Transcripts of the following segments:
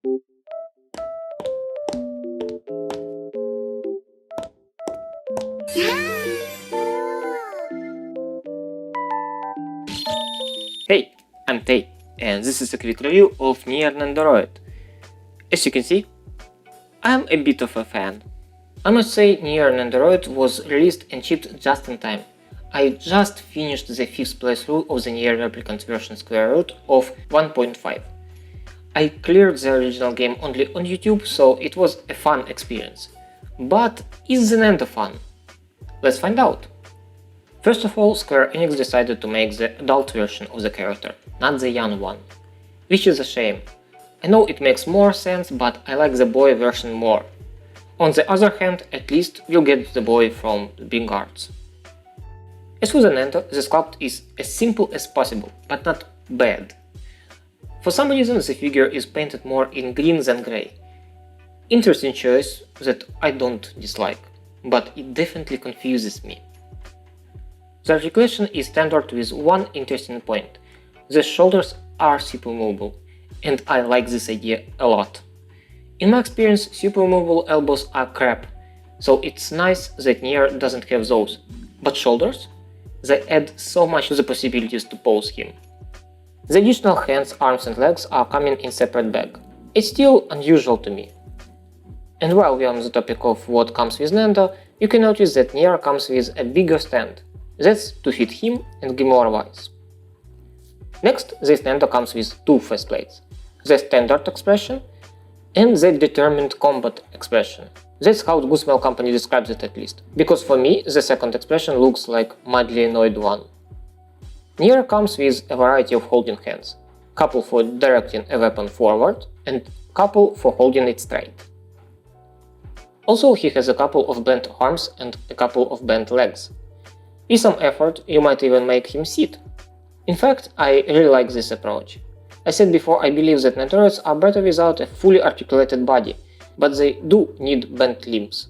Hey, I'm Tay, and this is a quick review of Nier Nendoroid. As you can see, I'm a bit of a fan. I must say Nier Nendoroid was released and shipped just in time. I just finished the 5th playthrough of the Nier Replicant version square root of 1.5. I cleared the original game only on YouTube, so it was a fun experience. But is the Nendo fun? Let's find out. First of all, Square Enix decided to make the adult version of the character, not the young one. Which is a shame. I know it makes more sense, but I like the boy version more. On the other hand, at least we'll get the boy from Big Arts. As for the Nendo, the sculpt is as simple as possible, but not bad. For some reason the figure is painted more in green than grey. Interesting choice that I don't dislike, but it definitely confuses me. The articulation is standard with one interesting point. The shoulders are supermovable, and I like this idea a lot. In my experience, supermovable elbows are crap, so it's nice that Nier doesn't have those. But shoulders? They add so much to the possibilities to pose him. The additional hands, arms and legs are coming in separate bag. It's still unusual to me. And while we're on the topic of what comes with Nendo, you can notice that Nier comes with a bigger stand. That's to fit him and Grimoire Weiss. Next, this Nendo comes with two faceplates, the standard expression and the determined combat expression. That's how the Guzmel company describes it at least, because for me the second expression looks like madly annoyed one. Nier comes with a variety of holding hands, couple for directing a weapon forward and couple for holding it straight. Also he has a couple of bent arms and a couple of bent legs. With some effort, you might even make him sit. In fact, I really like this approach. I said before I believe that Nendoroids are better without a fully articulated body, but they do need bent limbs.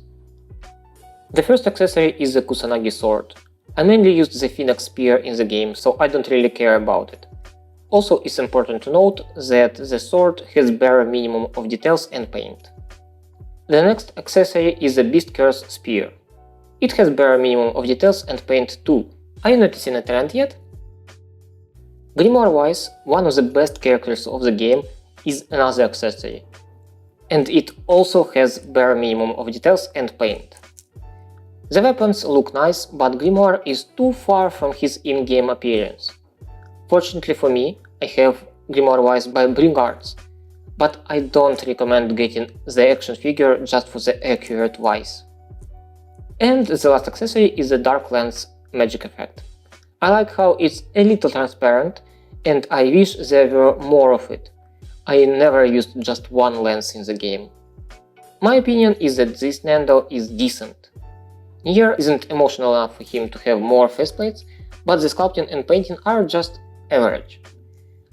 The first accessory is the Kusanagi sword. I mainly used the Phoenix spear in the game, so I don't really care about it. Also, it's important to note that the sword has bare minimum of details and paint. The next accessory is the Beast Curse spear. It has bare minimum of details and paint too. Are you noticing a trend yet? Grimoire Weiss, one of the best characters of the game, is another accessory. And it also has bare minimum of details and paint. The weapons look nice, but Grimoire is too far from his in-game appearance. Fortunately for me, I have Grimoire Weiss by Big Arts, but I don't recommend getting the action figure just for the accurate Weiss. And the last accessory is the Dark Lens magic effect. I like how it's a little transparent, and I wish there were more of it. I never used just one lens in the game. My opinion is that this Nendo is decent. Nier isn't emotional enough for him to have more faceplates, but the sculpting and painting are just average.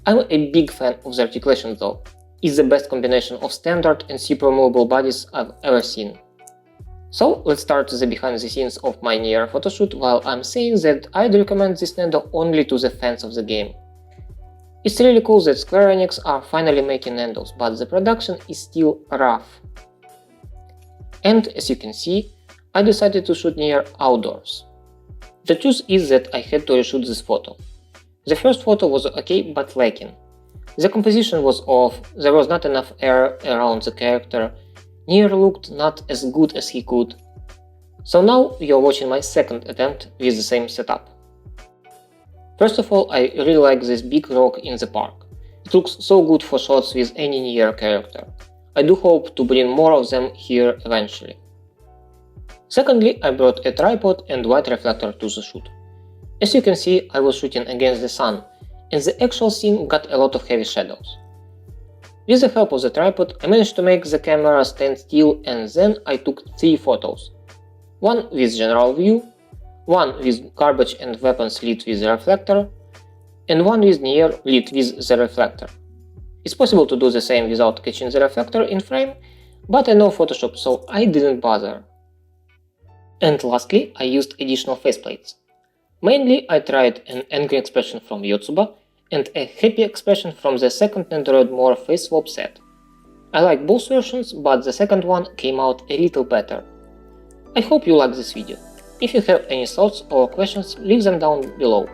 I'm a big fan of the articulation though. It's the best combination of standard and supermovable bodies I've ever seen. So let's start the behind the scenes of my Nier photoshoot while I'm saying that I'd recommend this Nendo only to the fans of the game. It's really cool that Square Enix are finally making Nendos, but the production is still rough. And as you can see, I decided to shoot Nier outdoors. The truth is that I had to reshoot this photo. The first photo was okay but lacking. The composition was off, there was not enough air around the character, Nier looked not as good as he could. So now you're watching my second attempt with the same setup. First of all, I really like this big rock in the park. It looks so good for shots with any Nier character. I do hope to bring more of them here eventually. Secondly, I brought a tripod and white reflector to the shoot. As you can see, I was shooting against the sun, and the actual scene got a lot of heavy shadows. With the help of the tripod, I managed to make the camera stand still, and then I took 3 photos. One with general view, one with garbage and weapons lit with the reflector, and one with Nier lit with the reflector. It's possible to do the same without catching the reflector in frame, but I know Photoshop, so I didn't bother. And lastly, I used additional faceplates. Mainly I tried an angry expression from Yotsuba and a happy expression from the second Nendoroid More face swap set. I like both versions, but the second one came out a little better. I hope you like this video. If you have any thoughts or questions, leave them down below.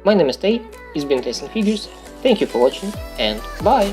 My name is Tay, it's been Testing Figures, thank you for watching, and bye!